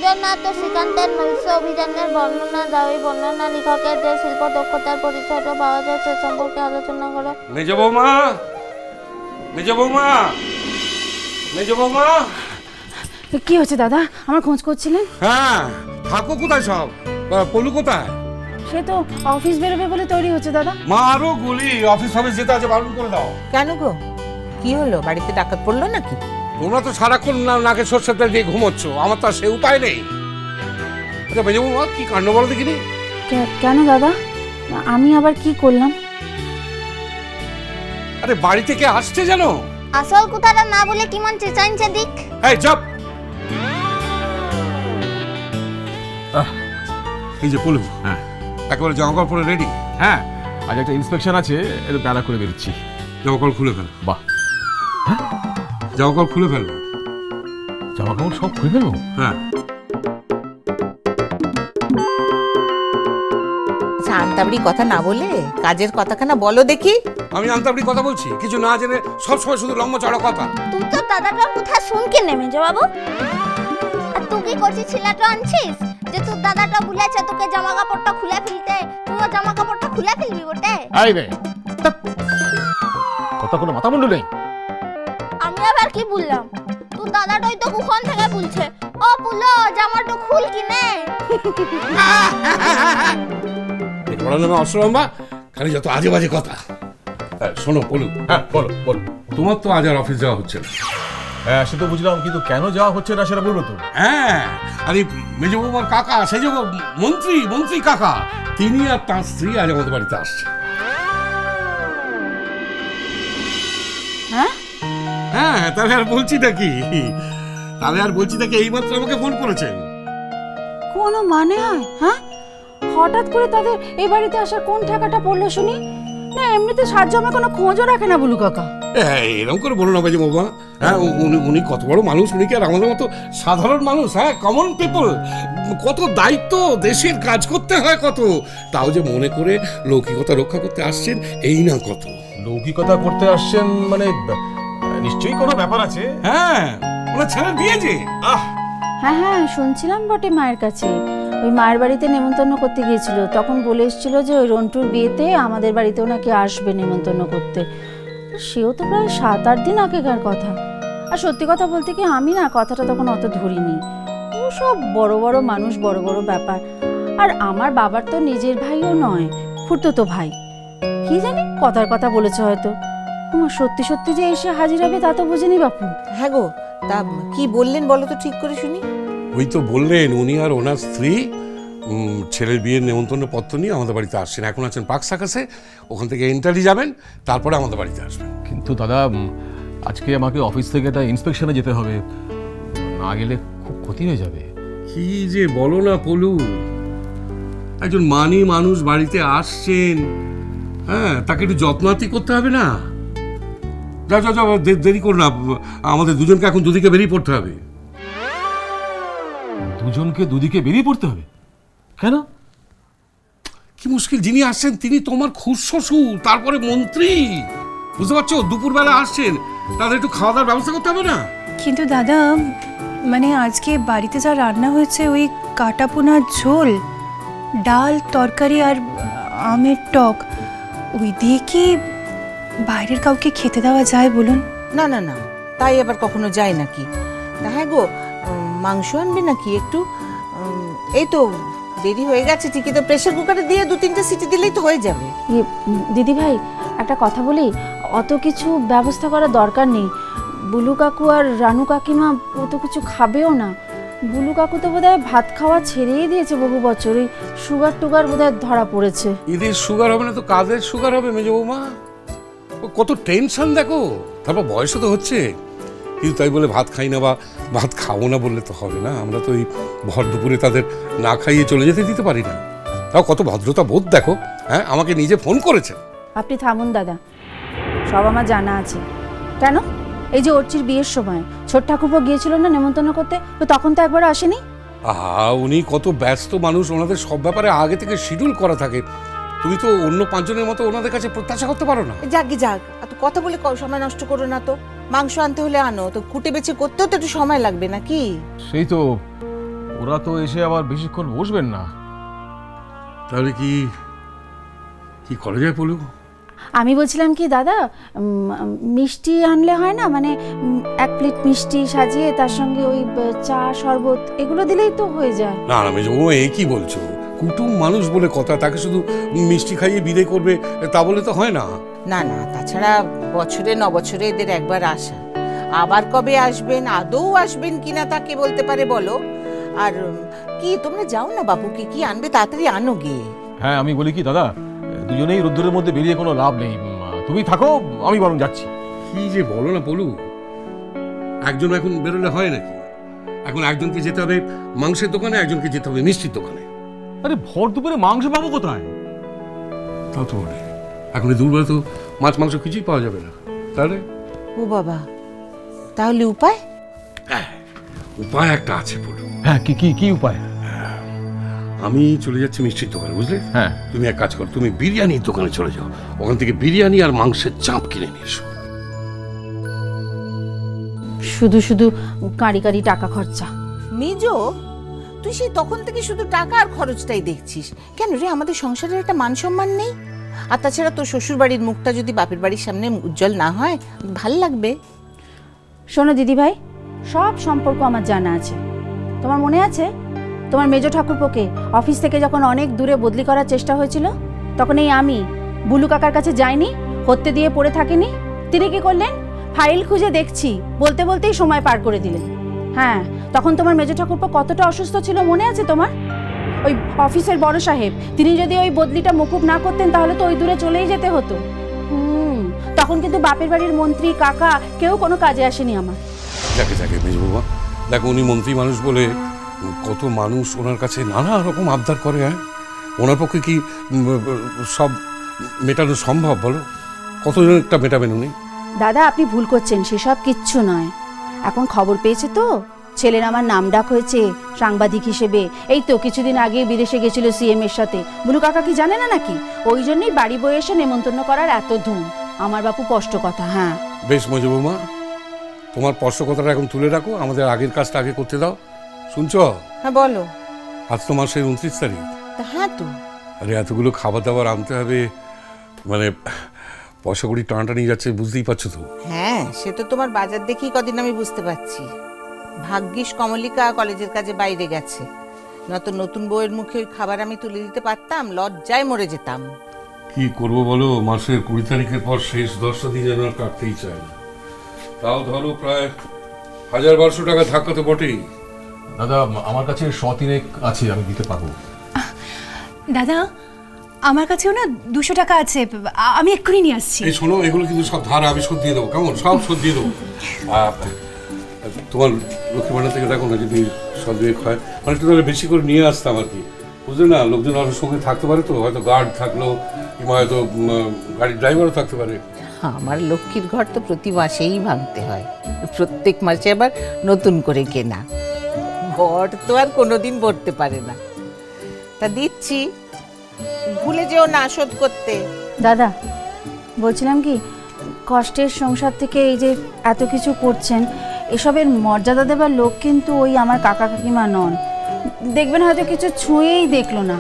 রবীন্দ্রনাথ ও শ্রীকান্তের নৈশ অভিযানের বর্ণনা দাও। এই বর্ণনা লেখকের যে শিল্প দক্ষতার পরিচয়টা পাওয়া যায় সে সম্পর্কে আলোচনা করো। মেজ বৌমা, মেজ বৌমা, মেজ বৌমা। কি হচ্ছে দাদা, আমার খোঁজ করছিলেন? হ্যাঁ, থাকো কোথায় সব? পলু কোথায়? সে তো অফিস বেরোবে বলে তৈরি হচ্ছে দাদা। মারো গুলি, অফিস যেতে আছে বারণ করে দাও। কেন গো, কি হলো? বাড়িতে ডাকাত পড়লো নাকি? তোমরা তো সারাক্ষণ নাকে সর্ষের তেল দিয়ে ঘুমোচ্ছ, আমার তো সে উপায় নেই। আচ্ছা মেজ বৌমা, কি কাণ্ড বলো দেখিনি? কেন দাদা, আমি আবার কি করলাম? আরে বাড়ি থেকে আসছে জানো? আসল কথাটা না বলে কি মন চেঁচাইছে দিক। এই চুপ। এই যে পলু, হ্যাঁ একেবারে জামাকাপড় পরে রেডি? হ্যাঁ, আজ একটা ইন্সপেকশন আছে, একটু প্যারা করে বেরোচ্ছি। জামাকাপড় খুলে ফেল। বাহ, জামাকাপড় খুলে ফেলবো। জামাকাপড় সব খুলে ফেলবো? হ্যাঁ। আন্তাবড়ি কথা না বলে কাজের কথাখানা বলো দেখি। আমি আন্তাবড়ি কথা বলছি? কিছু না জেনে সবসময় শুধু লম্বা চড়া কথা। তুই তো দাদাটার কথা শুনকে নেমে যা বাবু। আর তুই কি করছিস? ছিলাটা আনছিস যে তোর দাদাটা বলেছে তোকে জামা কাপড়টা খুলে ফেলতে, তুইও জামা কাপড়টা খুলে ফেলবি বটে? আই বে, কথা কোনো মাথা মুন্ডু নেই। আমি আবার কি বললাম? তোর দাদাটাই তো কুখন থেকে বলছে, ও পুলো জামাটা খুল কিনে। বড় নামে অসলম্বা, খালি যত আজে বাজে কথা। শোনো পলু, হ্যাঁ বলো বলো। তোমার তো আজ আর অফিস যাওয়া হচ্ছে না। হ্যাঁ সে তো বুঝলাম, কিন্তু কেন যাওয়া হচ্ছে না সেটা বলবো তো। হ্যাঁ, আরে মেজ বৌমার কাকা, সেই যে মন্ত্রী কাকা, তিনি আর তার স্ত্রী আজ আমাদের বাড়িতে আসছে। হ্যাঁ হ্যাঁ, তাহলে আর বলছি নাকি? এইমাত্র আমাকে ফোন করেছেন। কোনো মানে হয়? হ্যাঁ, হঠাৎ করে তাদের এই বাড়িতে আসার কোন ঠেকাটা পড়লো শুনি? না এমনিতে সাহায্য আমার কোনো খোঁজও রাখে না বুলু কাকা। এরকম করে বলো না মেজ বৌমা। হ্যাঁ, উনি কত বড় মানুষ, উনি কি আর আমাদের মতো সাধারণ মানুষ? হ্যাঁ, কমন পিপল। কত দায়িত্ব, দেশের কাজ করতে হয় কত, তাও যে মনে করে লৌকিকতা রক্ষা করতে আসছেন, এই না কত। লৌকিকতা করতে আসছেন মানে নিশ্চয়ই কোনো ব্যাপার আছে। হ্যাঁ, ওনার ছেলের বিয়ে যে। হ্যাঁ হ্যাঁ, শুনছিলাম বটে মায়ের কাছে। ওই মায়ের বাড়িতে নেমন্তন্ন করতে গিয়েছিল, তখন বলে এসেছিল যে ওই রন্টুর বিয়েতে আমাদের বাড়িতেও নাকি আসবে নেমন্তন্ন করতে। সেও তো প্রায় 7-8 দিন আগেকার কথা। আর সত্যি কথা বলতে কি, আমি না কথাটা তখন অত ধরিনি। ও সব বড় বড় মানুষ, বড় বড় ব্যাপার। আর আমার বাবার তো নিজের ভাইও নয়, খুড়তো ভাই। কি জানি কথার কথা বলেছে হয়তো। তোমার সত্যি সত্যি যে এসে হাজির হবে তা তো বুঝিনি বাপু। হ্যাঁ গো, তা কি বললেন বলো তো ঠিক করে শুনি। ওই তো বললেন উনি আর ওনার স্ত্রী ছেলের বিয়ের নেমন্তন্ন পত্র নিয়ে আমাদের বাড়িতে আসছেন। এখন আছেন পার্ক সার্কাসে, ওখান থেকে ইন্টারলি যাবেন, তারপরে আমাদের বাড়িতে আসবেন। কিন্তু দাদা, আজকে আমাকে অফিস থেকে একটা ইন্সপেকশনে যেতে হবে, না গেলে খুব ক্ষতি হয়ে যাবে। কি যে বলো না পলু, একজন মানি মানুষ বাড়িতে আসছেন, হ্যাঁ তাকে একটু যত্নাতি করতে হবে না? যাও যাও যাও, দেরি করো না, আমাদের দুজনকে এখন দুদিকে বেরিয়ে পড়তে হবে। দুজনকে দুদিকে বেরিয়ে পড়তে হবে? কেন? কি মুশকিল, যিনি আসছেন তিনি তোমার খুড়শ্বশুর, তারপরে মন্ত্রী, বুঝতে পারছো? দুপুরবেলা আসছেন, তাদের একটু খাওয়া দাওয়ার ব্যবস্থা করতে হবে না? কিন্তু দাদা, মানে আজকে বাড়িতে যা রান্না হয়েছে, ওই কাটা পোনার ঝোল, ডাল, তরকারি আর আমের টক, ওই দিয়ে কি বাইরের কাউকে খেতে দেওয়া যায় বলুন? না না না, তাই আবার কখনো যায় নাকি? তা হ্যাঁ গো, মাংস আনবে নাকি একটু? এই তো দেরি হয়ে গেছে ঠিকই, তো প্রেসার কুকারে দিয়ে 2-3টে সিটি দিলেই তো হয়ে যাবে। দিদি ভাই, একটা কথা বলি, অত কিছু ব্যবস্থা করার দরকার নেই। বুলু কাকু আর রানু কাকিমা অত কিছু খাবেও না। বুলু কাকু তো বোধহয় ভাত খাওয়া ছেড়েই দিয়েছে বহু বছর, এই সুগার টুগার বোধহয় ধরা পড়েছে। এদের সুগার হবে না তো কাদের সুগার হবে মেজ বৌমা? কত টেনশন দেখো, তারপর বয়সও তো হচ্ছে। কিন্তু তাই বলে ভাত খাই না বা ভাত খাবো না বললে তো হবে না। আমরা তো এই ভর দুপুরে তাদের না খাইয়ে চলে যেতে দিতে পারি না। তাও কত ভদ্রতা বোধ দেখো। হ্যাঁ, আমাকে নিজে ফোন করেছেন। আপনি থামুন দাদা, সব আমার জানা আছে। কেন, এই যে অর্চির বিয়ের সময় ছোট ঠাকুরপো গিয়েছিল না নেমন্তন্ন করতে, তো তখন তো একবার আসেনি। উনি কত ব্যস্ত মানুষ, ওনাদের সব ব্যাপারে আগে থেকে শিডিউল করা থাকে। তুমি তো অন্য 5 জনের মতো ওনাদের কাছে প্রত্যাশা করতে পারো না। যাক যাক, এত কথা বলে সময় নষ্ট করো না তো। মাংস আনতে হলে আনো, তো কুটে বেছে করতেও তো একটু সময় লাগবে নাকি? সেই তো ওরা তো এসে আবার বেশিক্ষণ বসবেন না। তাহলে কি কি করা যায় বলো? আমি বলছিলাম কি দাদা, মিষ্টি আনলে হয় না? মানে 1 প্লেট মিষ্টি সাজিয়ে তার সঙ্গে ওই চা শরবত এগুলো দিলেই তো হয়ে যায়। না না মেজো বৌমা, এই কি বলছো? কুটুম মানুষ বলে কথা, তাকে শুধু মিষ্টি খাইয়ে বিদায় করবে তা বলে তো হয় না। না না, তাছাড়া বছরে 9 বছরে এদের একবার আসা, আবার কবে আসবেন, আদৌ আসবেন কিনা তা কে বলতে পারে বলো? আর কি তোমরা যাও না, বাবুকে কি আনবে তাড়াতাড়ি আনো গে। হ্যাঁ, আমি বলি কি দাদা, দুজনেই রোদ্দুরের মধ্যে বেরিয়ে কোনো লাভ নেই, তুমি থাকো, আমি বরং যাচ্ছি। কি যে বলো না বলু, একজন এখন বেরোলে হয় নাকি? এখন একজনকে যেতে হবে মাংসের দোকানে, একজনকে যেতে হবে মিষ্টির দোকানে। আরে ভর দুপুরে মাংস পাবো কোথায়? তাও তো বলে এখন দুর্বল তো মাছ মাংস কিছুই পাওয়া যাবে না। তাহলে ও বাবা, তাহলে উপায়? উপায় একটা আছে বলু। হ্যাঁ, কি কি কি উপায়? আমি চলে যাচ্ছি মিষ্টির দোকানে, বুঝলে? হ্যাঁ, তুমি এক কাজ করো, তুমি বিরিয়ানির দোকানে চলে যাও, ওখান থেকে বিরিয়ানি আর মাংসের চাপ কিনে নিয়ে এসো। শুধু শুধু কাঁড়ি কাঁড়ি টাকা খরচা। মেজো, তুই সেই তখন থেকে শুধু টাকা আর খরচটাই দেখছিস কেন রে? আমাদের সংসারের একটা মান সম্মান নেই? আর তাছাড়া তোর শ্বশুর বাড়ির মুখটা যদি বাপের বাড়ির সামনে উজ্জ্বল না হয়, ভাল লাগবে? শোনো দিদি ভাই, সব সম্পর্ক আমার জানা আছে। তোমার মনে আছে তোমার মেজো ঠাকুরপোকে অফিস থেকে যখন অনেক দূরে বদলি করার চেষ্টা হয়েছিল, তখন এই আমি বুলু কাকার কাছে যাইনি, হত্যে দিয়ে পড়ে থাকিনি। তিনি কি করলেন? ফাইল খুঁজে দেখছি বলতে বলতেই সময় পার করে দিলেন। হ্যাঁ, তখন তোমার মেজো ঠাকুরপো কতটা অসুস্থ ছিল মনে আছে তোমার? ওই অফিসের বড় সাহেব, তিনি যদি ওই বদলিটা মকুব না করতেন তাহলে তো ওই দূরে চলেই যেতে হতো। তখন কিন্তু বাপের বাড়ির মন্ত্রী কাকা কেউ কোনো কাজে আসেনি আমার। যাকে যাকে মেজো বাবা, দেখো উনি মন্ত্রী মানুষ বলে কত মানুষ ওনার কাছে নানা রকম আবদার করে। হ্যাঁ, ওনার পক্ষে কি সব মেটানো সম্ভব বলো? কতজনটা মেটাবেন উনি? দাদা আপনি ভুল করছেন, সেসব কিচ্ছু নয়। এখন খবর পেয়েছে তো ছেলের আমার নাম ডাক হয়েছে সাংবাদিক হিসেবে। এই তো কিছুদিন আগে বিদেশে গেছিল সিএম এর সাথে। বুলু কাকা কি জানে না নাকি? ওই জন্যই বাড়ি বয়ে এসে নেমন্তন্ন করার এত ধুম। আমার বাপু স্পষ্ট কথা। হ্যাঁ বেশ মেজো বৌমা, তোমার স্পষ্ট কথাটা এখন তুলে রাখো, আমাদের আগের কাজটা আগে করতে দাও। শুনছো? হ্যাঁ বলো। আজ তো মাসের 29 তারিখ। হ্যাঁ তো। আরে এতগুলো খাবার দাবার আনতে হবে, মানে পয়সা কড়ি টানাটানি যাচ্ছে, বুঝতেই পারছো তো। হ্যাঁ, সে তো তোমার বাজার দেখেই কদিন আমি বুঝতে পারছি। ভাগ্যিস কমলিকা কলেজের কাজে বাইরে গেছে, নয়তো নতুন বউয়ের মুখে ওই খাবার আমি তুলে দিতে পারতাম, লজ্জায় মরে যেতাম। কি করবো বলো, মাসের 20 তারিখের পর শেষ 10টা দিন যেন আর কাটতেই চায় না। তাও ধরো প্রায় 1000-1200 টাকা ধাক্কা তো বটেই। দাদা আমার কাছে 100 আছে, আমি দিতে পারবো। দাদা আমার কাছেও না 200 টাকা আছে, আমি এক্ষুনি নিয়ে আসছি। এই শোনো, এগুলো কিন্তু সব ধার আমি শোধ দিয়ে দেবো, কেমন? সব শোধ দিয়ে দেবো। তোমার লক্ষ্মী ভাণ্ডার থেকে দেখো না যদি সদ্বেগ হয়, মানে একটু তাহলে বেশি করে নিয়ে আসতাম আর কি, বুঝলে না? লোকজন আরো সঙ্গে থাকতে পারে তো, হয়তো গার্ড থাকলো কিংবা হয়তো গাড়ির ড্রাইভারও থাকতে পারে। আমার লক্ষ্মীর ঘর তো প্রতি মাসেই ভাঙতে হয়, প্রত্যেক মাসে আবার নতুন করে কেনা। ঘর তো আর কোনোদিন ভরতে পারে না। তা দিচ্ছি, ভুলে যেও না শোধ করতে। দাদা বলছিলাম কি, কষ্টের সংসার থেকে এই যে এত কিছু করছেন, এসবের মর্যাদা দেবার লোক কিন্তু ওই আমার কাকা কাকিমা নন। দেখবেন হয়তো কিছু ছুঁয়েই দেখলো না।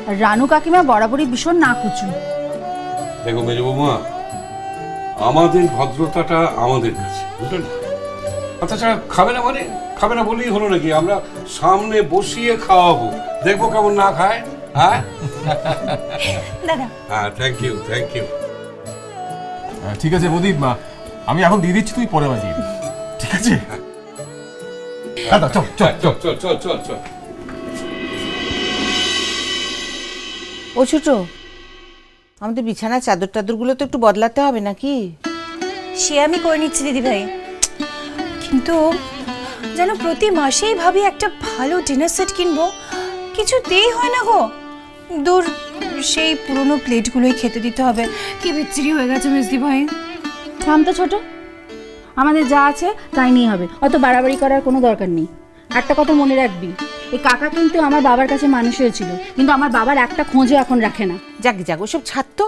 আর রানু কাকিমা বরাবরই ভীষণ নাকুচু। দেখো মেজো বৌমা, আমাদের ভদ্রতাটা আমাদের কাছে, বুঝলে না? তাছাড়া খাবে না মানে খাবে না বলেই হলো নাকি? আমরা সামনে বসিয়ে খাওয়াবো, দেখবো কেমন না খায়। হ্যাঁ দাদা। হ্যাঁ, থ্যাংক ইউ থ্যাংক ইউ। ঠিক আছে বৌদি, আমি এখন দিয়ে দিচ্ছি, তুই পরে বাজিয়ে দিবি, ঠিক আছে? দাদা চল চল চল চল চল চল চল। ও ছোট, আমাদের বিছানার চাদর টাদরগুলো তো একটু বদলাতে হবে নাকি? সে আমি করে নিচ্ছি দিদি ভাই, কিন্তু যেন প্রতি মাসেই ভাবি একটা ভালো ডিনার সেট কিনবো, কিছুতেই হয় না গো। দূর, সেই পুরনো প্লেটগুলোই খেতে দিতে হবে। কি বিচ্ছিরি হয়ে গেছে মেজদি ভাই। থাম তো ছোট, আমাদের যা আছে তাই নিয়ে হবে, অত বাড়াবাড়ি করার কোনো দরকার নেই। একটা কথা মনে রাখবি, এই কাকা কিন্তু আমার বাবার কাছে মানুষ হয়েছিল, কিন্তু আমার বাবার একটা খোঁজও এখন রাখে না। যাক যাক, ওসব ছাড় তো,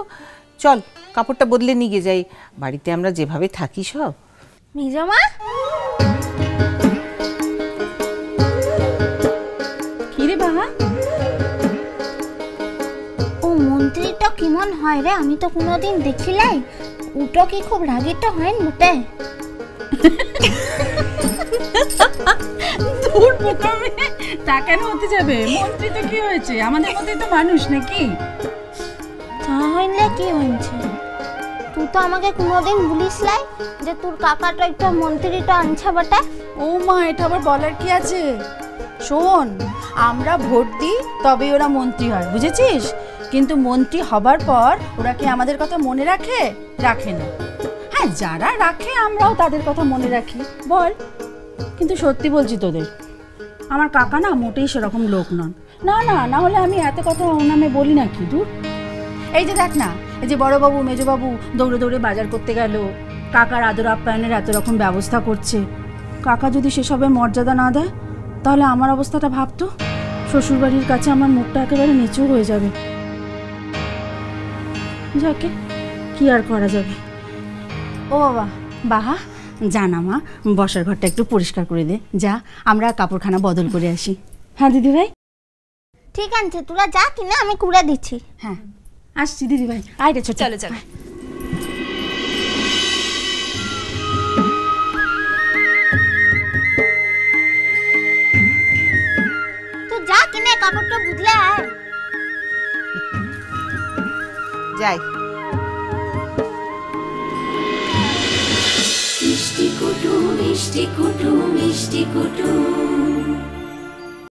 চল কাপড়টা বদলে নিয়ে যাই, বাড়িতে আমরা যেভাবে থাকি সব। মেজমা হয় রে, আমি তো কোনোদিন দেখিলাই। উটো কি খুব রাগিটা হয় মোটে? দূর বোকা মেয়ে, তা কেন হতে যাবে? মন্ত্রী তো কি হয়েছে, আমাদের মতোই তো মানুষ নাকি? তা হইলে কি হয়েছে? তুই তো আমাকে কোনোদিন বলিস লাই যে তোর কাকাটা একটা মন্ত্রীটা আনছে বটে। ও মা, এটা আবার বলার কি আছে? শোন, আমরা ভোট দিই তবেই ওরা মন্ত্রী হয়, বুঝেছিস? কিন্তু মন্ত্রী হবার পর ওরা কি আমাদের কথা মনে রাখে? রাখে না। হ্যাঁ, যারা রাখে আমরাও তাদের কথা মনে রাখি, বল। কিন্তু সত্যি বলছি তোদের, আমার কাকা না মোটেই সেরকম লোক নন। না না, না হলে আমি এত কথা ওর নামে বলি না কি দূর। এই যে দেখ না, এই যে বড়বাবু মেজবাবু দৌড়ে দৌড়ে বাজার করতে গেল, কাকার আদর আপ্যায়নের এত রকম ব্যবস্থা করছে। কাকা যদি সেসবের মর্যাদা না দেয় তাহলে আমার অবস্থাটা ভাবতো। শ্বশুরবাড়ির কাছে আমার মুখটা একেবারে নিচু হয়ে যাবে। যাকে কি আর করা যাবে। ও বাবা, বাহা জানা মা, বসার ঘরটা একটু পরিষ্কার করে দে। যা, আমরা কাপড়খানা বদল করে আসি। হ্যাঁ দিদি ভাই। ঠিক আছে, তোরা যা কিনা, আমি কুড়ে দিচ্ছি। হ্যাঁ আসছি দিদি ভাই। আয় রে ছোট, চলো চলো। তুই যা কিনে কাপড়টা বদলে আয়। যাই। মিষ্টি কুটুম মিষ্টি কুটুম মিষ্টি কুটুম